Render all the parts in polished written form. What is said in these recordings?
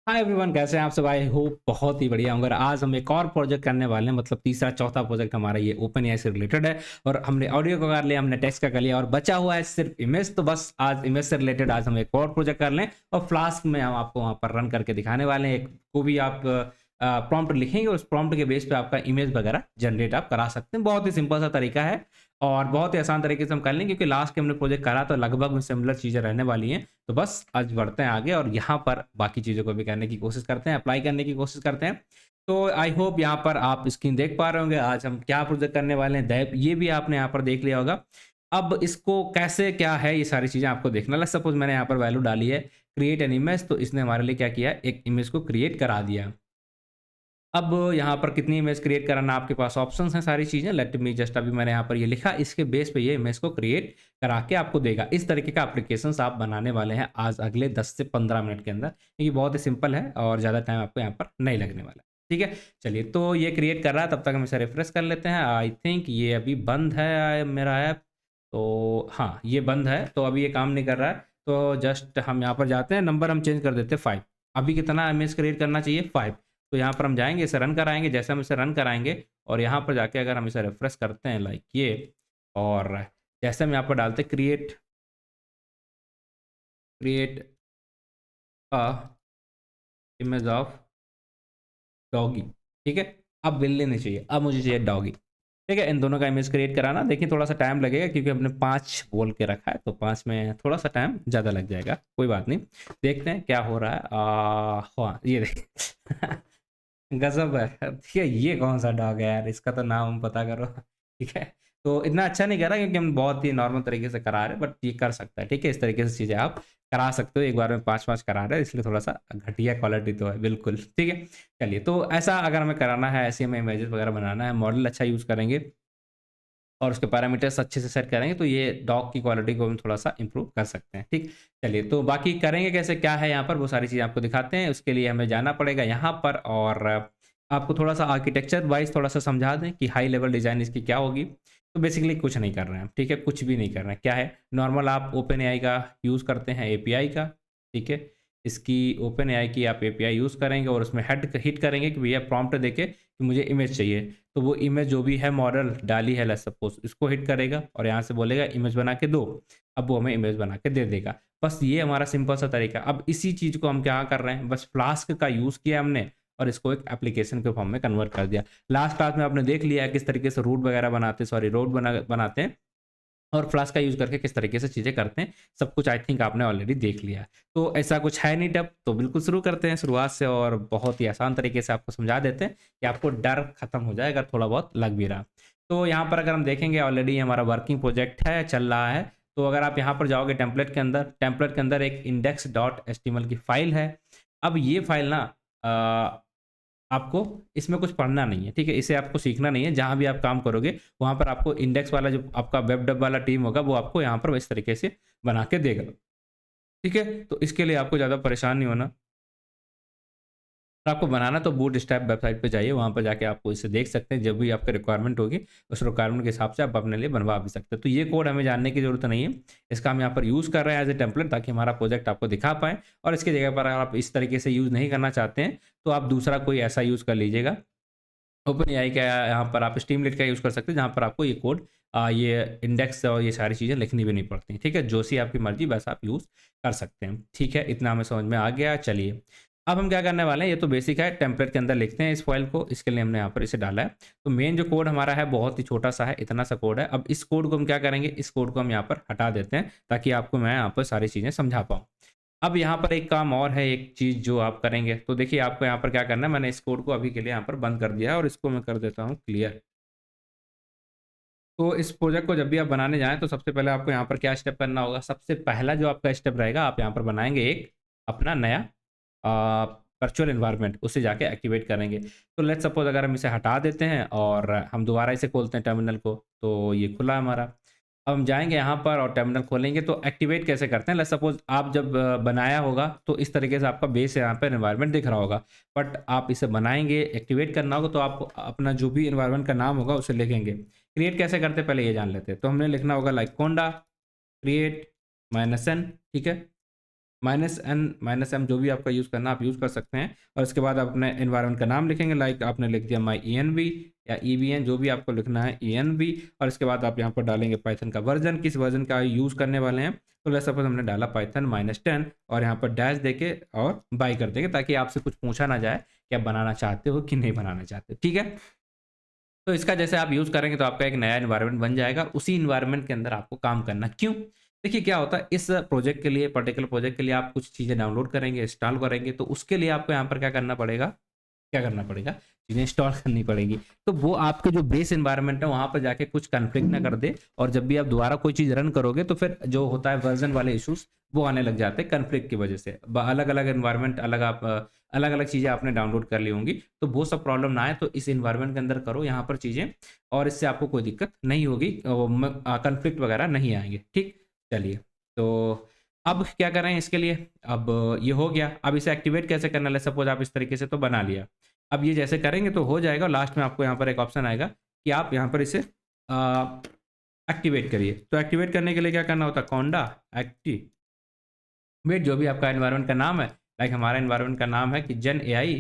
Hi everyone, कैसे हैं आप सब? आई होप बहुत ही बढ़िया होंगे। और आज हम एक और प्रोजेक्ट करने वाले हैं, मतलब तीसरा चौथा प्रोजेक्ट हमारा ये ओपन एआई से रिलेटेड है। और हमने ऑडियो का कर लिया, हमने टेक्स्ट का कर लिया और बचा हुआ है सिर्फ इमेज। तो बस आज इमेज से रिलेटेड आज हम एक और प्रोजेक्ट कर लें और फ्लास्क में हम आपको वहाँ पर रन करके दिखाने वाले हैं। एक को भी आप प्रॉम्प्ट लिखेंगे, उस प्रॉम्प्ट के बेस पे आपका इमेज वगैरह जनरेट आप करा सकते हैं। बहुत ही सिंपल सा तरीका है और बहुत ही आसान तरीके से हम कर लेंगे, क्योंकि लास्ट के हमने प्रोजेक्ट करा तो लगभग सिमिलर चीज़ें रहने वाली हैं। तो बस आज बढ़ते हैं आगे और यहाँ पर बाकी चीज़ों को भी करने की कोशिश करते हैं, अप्लाई करने की कोशिश करते हैं। तो आई होप यहाँ पर आप स्क्रीन देख पा रहे होंगे, आज हम क्या प्रोजेक्ट करने वाले हैं। दैव ये भी आपने यहाँ पर देख लिया होगा। अब इसको कैसे क्या है, ये सारी चीज़ें आपको देखना है। सपोज़ मैंने यहाँ पर वैल्यू डाली है क्रिएट एन इमेज, तो इसने हमारे लिए क्या किया, एक इमेज को क्रिएट करा दिया। अब यहाँ पर कितनी इमेज क्रिएट कराना, आपके पास ऑप्शंस हैं, सारी चीज़ें। लेट मी जस्ट, अभी मैंने यहाँ पर ये लिखा, इसके बेस पे ये इमेज को क्रिएट करा के आपको देगा। इस तरीके का एप्लीकेशंस आप बनाने वाले हैं आज अगले 10 से 15 मिनट के अंदर। ये बहुत ही सिंपल है और ज़्यादा टाइम आपको यहाँ पर नहीं लगने वाला। ठीक है, चलिए तो ये क्रिएट कर रहा है, तब तक हम इसे रिफ्रेश कर लेते हैं। आई थिंक ये अभी बंद है मेरा ऐप। तो हाँ, ये बंद है, तो अभी ये काम नहीं कर रहा है। तो जस्ट हम यहाँ पर जाते हैं, नंबर हम चेंज कर देते हैं 5। अभी कितना इमेज क्रिएट करना चाहिए, 5। तो यहाँ पर हम जाएँगे, इसे रन कराएँगे। जैसे हम इसे रन कराएँगे और यहाँ पर जाके अगर हम इसे रिफ्रेश करते हैं लाइक ये, और जैसे हम यहाँ पर डालते हैं create create a image of doggy, ठीक है? अब बिल्ली नहीं चाहिए, अब मुझे चाहिए डॉगी। ठीक है, इन दोनों का इमेज क्रिएट कराना, देखिए थोड़ा-सा टाइम लगेगा क्योंकि हमने 5 बोल के रखा है, तो 5 में थोड़ा-सा टाइम ज़्यादा लग जाएगा, कोई बात नहीं। देखते हैं क्या हो रहा है। हाँ, ये देखिए गज़ब है। ठीक है, ये कौन-सा डॉग है यार? इसका तो नाम हम पता करो। ठीक है, तो इतना अच्छा नहीं करा क्योंकि हम बहुत ही नॉर्मल तरीके से करा रहे हैं, बट ये कर सकता है। ठीक है, इस तरीके से चीज़ें आप करा सकते हो। एक बार में 5-5 करा रहे हैं, इसलिए थोड़ा-सा घटिया क्वालिटी तो है, बिल्कुल। ठीक है, चलिए तो ऐसा अगर हमें कराना है, ऐसी हमें इमेजेस वगैरह बनाना है, मॉडल अच्छा यूज़ करेंगे और उसके पैरामीटर्स अच्छे से सेट करेंगे, तो ये डॉग की क्वालिटी को हम थोड़ा-सा इम्प्रूव कर सकते हैं। ठीक, चलिए तो बाकी करेंगे कैसे, क्या है यहाँ पर, वो सारी चीज़ें आपको दिखाते हैं। उसके लिए हमें जाना पड़ेगा यहाँ पर और आपको थोड़ा-सा आर्किटेक्चर वाइज़ थोड़ा-सा समझा दें कि हाई लेवल डिज़ाइन इसकी क्या होगी। तो बेसिकली कुछ नहीं कर रहे हैं हम, ठीक है? कुछ भी नहीं कर रहे हैं। क्या है, नॉर्मल आप ओपन एआई का यूज़ करते हैं, एपीआई का, ठीक है? इसकी ओपन एआई की आप एपीआई यूज़ करेंगे और उसमें हिट करेंगे कि भैया प्रॉम्प्ट देके कि मुझे इमेज चाहिए। तो वो इमेज जो भी है मॉडल डाली है, लेट्स सपोज़ इसको हिट करेगा और यहाँ से बोलेगा इमेज बना के दो। अब वो हमें इमेज बना के दे देगा। बस ये हमारा सिंपल सा तरीका। अब इसी चीज़ को हम क्या कर रहे हैं, बस फ्लास्क का यूज़ किया हमने और इसको एक एप्लीकेशन के फॉर्म में कन्वर्ट कर दिया। लास्ट क्लास में आपने देख लिया है किस तरीके से रूट वगैरह बनाते, सॉरी रोड बनाते हैं और फ्लास्क का यूज़ करके किस तरीके से चीज़ें करते हैं, सब कुछ आई थिंक आपने ऑलरेडी देख लिया है। तो ऐसा कुछ है नहीं टफ, तो बिल्कुल शुरू करते हैं शुरुआत से और बहुत ही आसान तरीके से आपको समझा देते हैं कि आपको डर खत्म हो जाए अगर थोड़ा बहुत लग भी रहा। तो यहाँ पर अगर हम देखेंगे, ऑलरेडी हमारा वर्किंग प्रोजेक्ट है, चल रहा है। तो अगर आप यहाँ पर जाओगे टेम्पलेट के अंदर एक index.html की फ़ाइल है। अब ये फ़ाइल ना अ आपको इसमें कुछ पढ़ना नहीं है, ठीक है? इसे आपको सीखना नहीं है, जहाँ भी आप काम करोगे, वहाँ पर आपको इंडेक्स वाला जो आपका वेब डेव वाला टीम होगा, वो आपको यहाँ पर इस तरीके से बना के देगा, ठीक है? तो इसके लिए आपको ज़्यादा परेशान नहीं होना। तो आपको बनाना तो बूटस्ट्रैप वेबसाइट पे जाइए, वहाँ पर जाके आपको इसे देख सकते हैं, जब भी आपकी रिक्वायरमेंट होगी, उस रिक्वायरमेंट के हिसाब से आप अपने लिए बनवा भी सकते हैं। तो ये कोड हमें जानने की ज़रूरत नहीं है, इसका हम यहाँ पर यूज़ कर रहे हैं एज़ ए टेम्पलेट, ताकि हमारा प्रोजेक्ट आपको दिखा पाएँ। और इसकी जगह पर अगर आप इस तरीके से यूज़ नहीं करना चाहते हैं, तो आप दूसरा कोई ऐसा यूज़ कर लीजिएगा। ओपन एआई का यहाँ पर आप स्ट्रीमलीट का यूज़ कर सकते हैं, जहाँ पर आपको ये कोड ये इंडेक्स और ये सारी चीज़ें लिखनी भी नहीं पड़ती, ठीक है? जो सी आपकी मर्ज़ी वैसा आप यूज़ कर सकते हैं, ठीक है? इतना हमें समझ में आ गया। चलिए, अब हम क्या करने वाले हैं, ये तो बेसिक है, टेम्पलेट के अंदर लिखते हैं इस फ़ाइल को, इसके लिए हमने यहाँ पर इसे डाला है। तो मेन जो कोड हमारा है बहुत ही छोटा-सा है, इतना सा कोड है। अब इस कोड को हम क्या करेंगे, इस कोड को हम यहाँ पर हटा देते हैं, ताकि आपको मैं यहाँ पर सारी चीज़ें समझा पाऊँ। अब यहाँ पर एक काम और है, एक चीज़ जो आप करेंगे, तो देखिए आपको यहाँ पर क्या करना है, मैंने इस कोड को अभी के लिए यहाँ पर बंद कर दिया है और इसको मैं कर देता हूँ क्लियर। तो इस प्रोजेक्ट को जब भी आप बनाने जाएँ, तो सबसे पहले आपको यहाँ पर क्या स्टेप करना होगा, सबसे पहला जो आपका स्टेप रहेगा, आप यहाँ पर बनाएँगे एक अपना नया वर्चुअल एनवायरनमेंट, उसे जाके एक्टिवेट करेंगे। तो लेट्स सपोज़ अगर हम इसे हटा देते हैं और हम दोबारा इसे खोलते हैं टर्मिनल को, तो ये खुला हमारा। अब हम जाएँगे यहाँ पर और टर्मिनल खोलेंगे, तो एक्टिवेट कैसे करते हैं, लेट्स सपोज़ आप जब बनाया होगा, तो इस तरीके से आपका बेस यहाँ पे एनवायरनमेंट दिख रहा होगा। बट आप इसे बनाएँगे, एक्टिवेट करना होगा, तो आप अपना जो भी एनवायरनमेंट का नाम होगा, उसे लिखेंगे। क्रिएट कैसे करते हैं पहले ये जान लेते हैं। तो हमने लिखना होगा लाइक कोंडा क्रिएट -n, ठीक है? -n -m जो भी आपका यूज़ करना आप यूज़ कर सकते हैं। और इसके बाद आप अपने एनवायरनमेंट का नाम लिखेंगे, लाइक आपने लिख दिया माई env या evn, जो भी आपको लिखना है env। और इसके बाद आप यहाँ पर डालेंगे पाइथन का वर्जन, किस वर्जन का यूज़ करने वाले हैं। तो लेट्स सपोज हमने डाला पाइथन -10 और यहाँ पर डैश देके और बाय कर देंगे, ताकि आपसे कुछ पूछा ना जाए कि आप बनाना चाहते हो कि नहीं बनाना चाहते, ठीक है। तो इसका जैसे आप यूज़ करेंगे तो आपका एक नया एनवायरनमेंट बन जाएगा, उसी एनवायरनमेंट के अंदर आपको काम करना। क्यों? देखिए क्या होता है, इस प्रोजेक्ट के लिए, पर्टिकुलर प्रोजेक्ट के लिए आप कुछ चीज़ें डाउनलोड करेंगे, इंस्टॉल करेंगे, तो उसके लिए आपको यहाँ पर क्या करना पड़ेगा? चीज़ें इंस्टॉल करनी पड़ेगी। तो वो आपके जो बेस एनवायरनमेंट है वहाँ पर जाके कुछ कॉन्फ्लिक्ट ना कर दे, और जब भी आप दोबारा कोई चीज़ रन करोगे तो फिर जो होता है वर्ज़न वाले इश्यूज़ वो आने लग जाते हैं कॉन्फ्लिक्ट की वजह से। अलग-अलग एनवायरनमेंट, अलग-अलग चीज़ें आपने डाउनलोड कर ली होंगी, तो वो सब प्रॉब्लम ना आए तो इस एनवायरनमेंट के अंदर करो यहाँ पर चीज़ें, और इससे आपको कोई दिक्कत नहीं होगी, कॉन्फ्लिक्ट वगैरह नहीं आएँगे, ठीक? चलिए, तो अब क्या करें इसके लिए? अब ये हो गया, अब इसे एक्टिवेट कैसे करना है? सपोज़ आप इस तरीके से तो बना लिया। अब ये जैसे करेंगे तो हो जाएगा, लास्ट में आपको यहाँ पर एक ऑप्शन आएगा कि आप यहाँ पर इसे एक्टिवेट करिए। तो एक्टिवेट करने के लिए क्या करना होता है? कॉन्डा एक्टिवेट, जो भी आपका एनवायरनमेंट का नाम है, लाइक हमारा एनवायरनमेंट का नाम है कि जेन एआई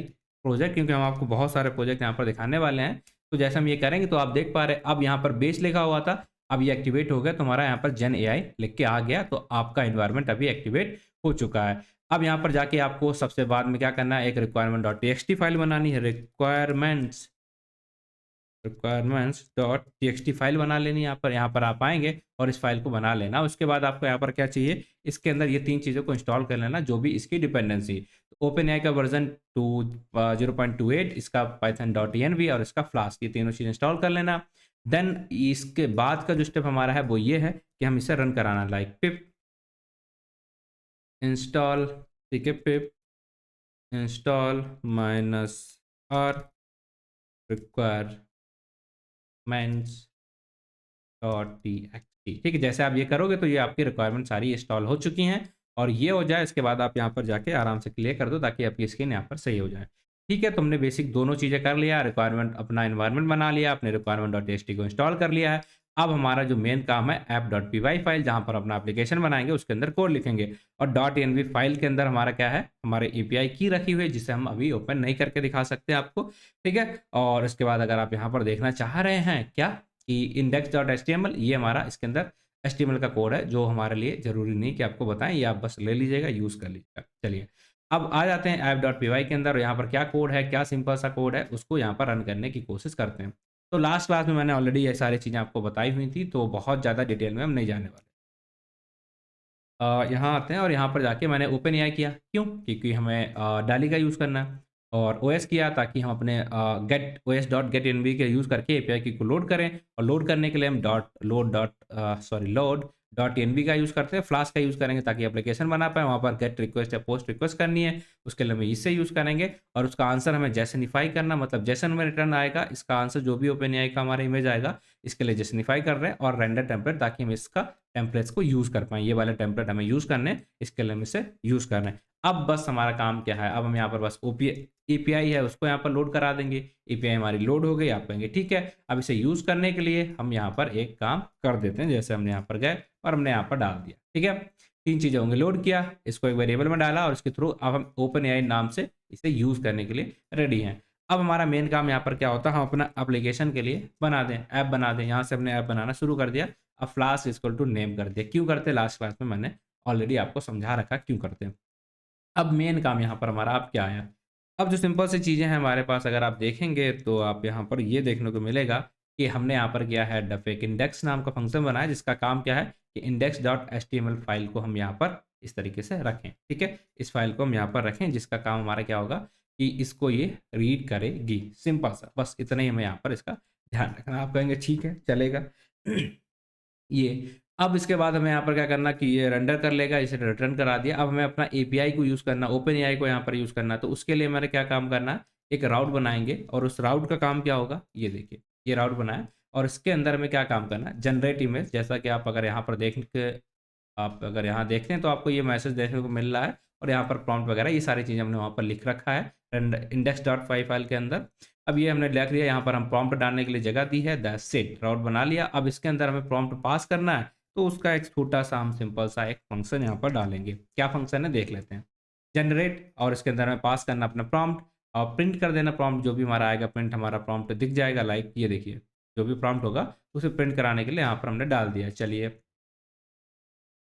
प्रोजेक्ट, क्योंकि हम आपको बहुत सारे प्रोजेक्ट यहाँ पर दिखाने वाले हैं। तो जैसे हम ये करेंगे तो आप देख पा रहे हैं, अब यहाँ पर बेस लिखा हुआ था, अब ये एक्टिवेट हो गया, तो हमारा यहाँ पर जेन एआई लिख के आ गया, तो आपका एनवायरनमेंट अभी एक्टिवेट हो चुका है। अब यहाँ पर जाके आपको सबसे बाद में क्या करना है, एक रिक्वायरमेंट डॉट टीएक्सटी फाइल बनानी है, रिक्वायरमेंट्स.txt फाइल बना लेनी है। यहाँ पर आप आएँगे और इस फाइल को बना लेना। उसके बाद आपको यहाँ पर क्या चाहिए, इसके अंदर ये 3 चीज़ों को इंस्टॉल कर लेना, जो भी इसकी डिपेंडेंसी। तो ओपनएआई का वर्ज़न 0.28, इसका python.env और इसका फ्लास्क, ये तीनों चीज़ इंस्टॉल कर लेना। देन इसके बाद का जो स्टेप हमारा है वो ये है कि हम इसे रन कराना, लाइक पिप इंस्टॉल, ठीक है, पिप इंस्टॉल -r requirements.txt, ठीक है। जैसे आप ये करोगे तो ये आपकी रिक्वायरमेंट सारी इंस्टॉल हो चुकी हैं, और ये हो जाए इसके बाद आप यहाँ पर जाके आराम से क्लियर कर दो, ताकि आपकी स्क्रीन यहाँ पर सही हो जाए। ठीक है, तुमने बेसिक दोनों चीज़ें कर लिया, रिक्वायरमेंट अपना एनवायरनमेंट बना लिया, अपने रिक्वायरमेंट.txt को इंस्टॉल कर लिया है। अब हमारा जो मेन काम है app.py फाइल, जहाँ पर अपना एप्लीकेशन बनाएंगे, उसके अंदर कोड लिखेंगे, और .env फाइल के अंदर हमारा क्या है, हमारे एपीआई की रखी हुई है, जिसे हम अभी ओपन नहीं करके दिखा सकते आपको, ठीक है। और इसके बाद अगर आप यहाँ पर देखना चाह रहे हैं क्या कि index.html, ये हमारा इसके अंदर HTML का कोड है, जो हमारे लिए ज़रूरी नहीं कि आपको बताएं, ये आप बस ले लीजिएगा, यूज़ कर लीजिएगा। चलिए, अब आ जाते हैं app.py के अंदर, और यहाँ पर क्या कोड है, क्या सिंपल सा कोड है, उसको यहाँ पर रन करने की कोशिश करते हैं। तो लास्ट क्लास में मैंने ऑलरेडी ये सारी चीज़ें आपको बताई हुई थी, तो बहुत ज़्यादा डिटेल में हम नहीं जाने वाले। यहाँ आते हैं और यहाँ पर जाके मैंने ओपन एआई किया, क्यों? क्योंकि हमें डाली का यूज़ करना है, और ओएस किया ताकि हम अपने get OS dot get env के यूज़ करके एपीआई की को लोड करें, और लोड करने के लिए हम लोड डॉट एनवी का यूज़ करते हैं, फ्लास्क का यूज़ करेंगे ताकि एप्लीकेशन बना पाए। वहाँ पर गेट रिक्वेस्ट या पोस्ट रिक्वेस्ट करनी है, उसके लिए हम इससे यूज़ करेंगे, और उसका आंसर हमें जैसनिफाई करना, मतलब जैसन में रिटर्न आएगा, इसका आंसर जो भी ओपन एआई का हमारा इमेज आएगा, इसके लिए जैसनिफाई कर रहे हैं, और रेंडर टेम्पलेट, ताकि हम इसका टेम्पलेट्स को यूज़ कर पाएँ। ये वाले टेम्पलेट हमें यूज़ करने हैं, इसके लिए हम इसे यूज़ कर रहे हैं। अब बस हमारा काम क्या है, अब हम यहाँ पर बस एपीआई है उसको यहाँ पर लोड करा देंगे। एपीआई हमारी लोड हो गई, आप कहेंगे ठीक है, अब इसे यूज़ करने के लिए हम यहाँ पर एक काम कर देते हैं। जैसे हमने यहाँ पर गए और हमने यहाँ पर डाल दिया, ठीक है। 3 चीज़ें होंगी, लोड किया, इसको एक वेरिएबल में डाला, और इसके थ्रू अब हम ओपन एआई नाम से इसे यूज़ करने के लिए रेडी हैं। अब हमारा मेन काम यहाँ पर क्या होता है, हम अपना एप्लीकेशन के लिए बना दें, ऐप बना दें। यहाँ से हमने ऐप बनाना शुरू कर दिया, अब फ्लास्क इक्वल टू नेम कर दिया। क्यों करते हैं, लास्ट क्लास में मैंने ऑलरेडी आपको समझा रखा क्यों करते हैं। अब मेन काम यहाँ पर हमारा अब क्या आया, अब जो सिंपल सी चीज़ें हैं हमारे पास, अगर आप देखेंगे तो आप यहाँ पर ये देखने को मिलेगा कि हमने यहाँ पर किया है डफेक इंडेक्स नाम का फंक्शन बनाया, जिसका काम क्या है कि index.html फाइल को हम यहाँ पर इस तरीके से रखें, ठीक है। इस फाइल को हम यहाँ पर रखें, जिसका काम हमारा क्या होगा कि इसको ये रीड करेगी, सिंपल सा, बस इतना ही हमें यहाँ पर इसका ध्यान रखना। आप कहेंगे ठीक है, चलेगा। ये अब इसके बाद हमें यहाँ पर क्या करना कि ये रेंडर कर लेगा, इसे रिटर्न करा दिया। अब हमें अपना एपीआई को यूज़ करना, ओपन एआई को यहाँ पर यूज़ करना, तो उसके लिए हमारे क्या काम करना है, एक राउट बनाएंगे, और उस राउट का काम क्या होगा, ये देखिए, ये राउट बनाया, और इसके अंदर हमें क्या काम करना है, जनरेट इमेज। जैसा कि आप अगर यहाँ पर अगर यहाँ देखते हैं तो आपको ये मैसेज देखने को मिल रहा है, और यहाँ पर प्रॉम्प्ट वगैरह ये सारी चीज़ें हमने वहाँ पर लिख रखा है index.py फाइल के अंदर। अब ये हमने लिख लिया, यहाँ पर हम प्रॉम्प्ट डालने के लिए जगह दी है, दैट्स इट, राउट बना लिया। अब इसके अंदर हमें प्रॉम्प्ट पास करना है, तो उसका एक छोटा सा हम सिंपल सा एक फंक्शन यहाँ पर डालेंगे। क्या फंक्शन है देख लेते हैं। जनरेट, और इसके अंदर हमें पास करना अपना प्रॉम्प्ट और प्रिंट कर देना प्रॉम्प्ट, जो भी हमारा आएगा प्रिंट, हमारा प्रॉम्प्ट दिख जाएगा। लाइक ये देखिए, जो भी प्रॉम्प्ट होगा उसे प्रिंट कराने के लिए यहाँ पर हमने डाल दिया। चलिए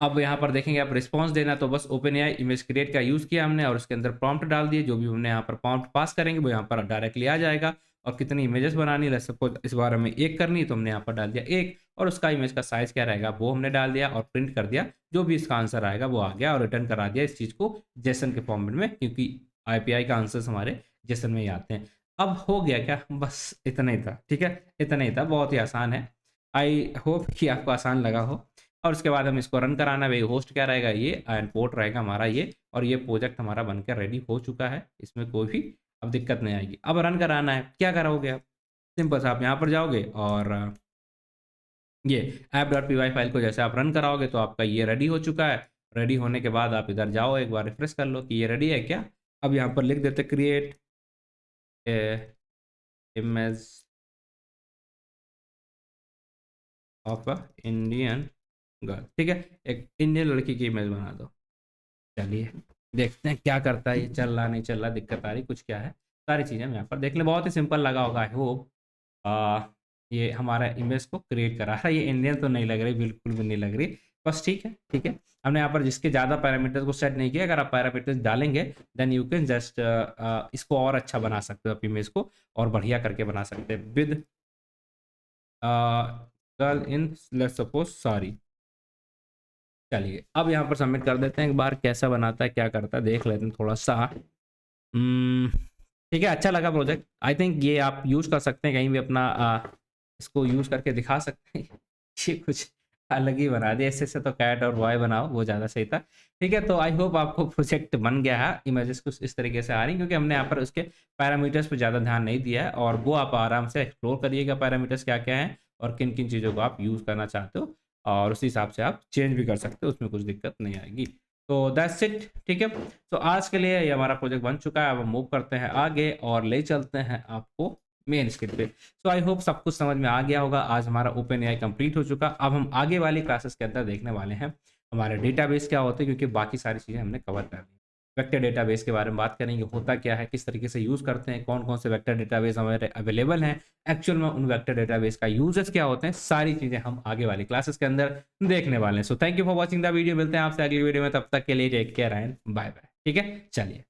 अब यहाँ पर देखेंगे आप रिस्पॉन्स देना, तो बस ओपन एआई इमेज क्रिएट का यूज़ किया हमने और उसके अंदर प्रॉम्प्ट डाल दिए। जो भी हमने यहाँ पर प्रॉम्प्ट पास करेंगे वो यहाँ पर डायरेक्टली आ जाएगा। और कितनी इमेजेस बनानी है, सपोज इस बार हमें एक करनी है तो हमने यहाँ पर डाल दिया एक, और उसका इमेज का साइज़ क्या रहेगा वो हमने डाल दिया और प्रिंट कर दिया। जो भी इसका आंसर आएगा वो आ गया और रिटर्न करा दिया इस चीज़ को जेसन के फॉर्मेट में, क्योंकि आईपीआई का आंसर्स हमारे जेसन में ही आते हैं। अब हो गया क्या, बस इतना ही था। ठीक है, इतना ही था, बहुत ही आसान है। आई होप कि आपको आसान लगा हो। और उसके बाद हम इसको रन कराना है। होस्ट क्या रहेगा, ये एंड पोर्ट रहेगा हमारा ये, और ये प्रोजेक्ट हमारा बनकर रेडी हो चुका है। इसमें कोई भी अब दिक्कत नहीं आएगी। अब रन कराना है, क्या करोगे आप, सिंपल सा आप यहाँ पर जाओगे और ये app.py फाइल को जैसे आप रन कराओगे तो आपका ये रेडी हो चुका है। रेडी होने के बाद आप इधर जाओ, एक बार रिफ्रेश कर लो कि ये रेडी है क्या। अब यहाँ पर लिख देते create image of a Indian girl. ठीक है, एक इंडियन लड़की की इमेज बना दो। चलिए देखते हैं क्या करता है, ये चल रहा नहीं चल रहा, दिक्कत आ रही कुछ क्या है। सारी चीज़ें हम यहाँ पर देख लें, बहुत ही सिंपल लगा होगा। आई होप ये हमारा इमेज को क्रिएट करा है। ये इंडियन तो नहीं लग रही, बिल्कुल भी नहीं लग रही, बस ठीक है। ठीक है, हमने यहाँ पर जिसके ज़्यादा पैरामीटर्स को सेट नहीं किया, अगर आप पैरामीटर्स डालेंगे देन यू कैन जस्ट इसको और अच्छा बना सकते हो, आप इमेज को और बढ़िया करके बना सकते हैं। With girl in let's suppose सारी। चलिए अब यहाँ पर सबमिट कर देते हैं, एक बार कैसा बनाता है क्या करता है देख लेते हैं थोड़ा सा। ठीक है, अच्छा लगा प्रोजेक्ट। आई थिंक ये आप यूज़ कर सकते हैं कहीं भी अपना इसको यूज़ करके दिखा सकते हैं। ये कुछ अलग ही बना दिया, इससे तो कैट और बॉय बनाओ वो ज़्यादा सही था। ठीक है, तो आई होप आपको प्रोजेक्ट बन गया है। इमेजेस कुछ इस तरीके से आ रही, क्योंकि हमने यहाँ पर उसके पैरामीटर्स पर ज़्यादा ध्यान नहीं दिया है, और वो आप आराम से एक्सप्लोर करिएगा पैरामीटर्स क्या क्या हैं और किन किन चीज़ों को आप यूज़ करना चाहते हो, और उसी हिसाब से आप चेंज भी कर सकते हो, उसमें कुछ दिक्कत नहीं आएगी। तो दैट्स इट। ठीक है, तो आज के लिए ये हमारा प्रोजेक्ट बन चुका है। अब हम मूव करते हैं आगे और ले चलते हैं आपको मेन स्क्रिप्ट पे। सो आई होप सब कुछ समझ में आ गया होगा। आज हमारा ओपन एआई कंप्लीट हो चुका। अब हम आगे वाली क्लासेस के अंदर देखने वाले हैं हमारे डेटाबेस क्या होते हैं, क्योंकि बाकी सारी चीज़ें हमने कवर कर ली। वेक्टर डेटाबेस के बारे में बात करेंगे, होता क्या है, किस तरीके से यूज़ करते हैं, कौन कौन से वेक्टर डेटाबेस हमारे अवेलेबल हैं, एक्चुअल में उन वेक्टर डेटाबेस का यूजेस क्या होते हैं, सारी चीज़ें हम आगे वाली क्लासेस के अंदर देखने वाले हैं। So thank you for watching the video. मिलते हैं आपसे अगली वीडियो में, तब तक के लिए take care and bye bye. ठीक है, चलिए।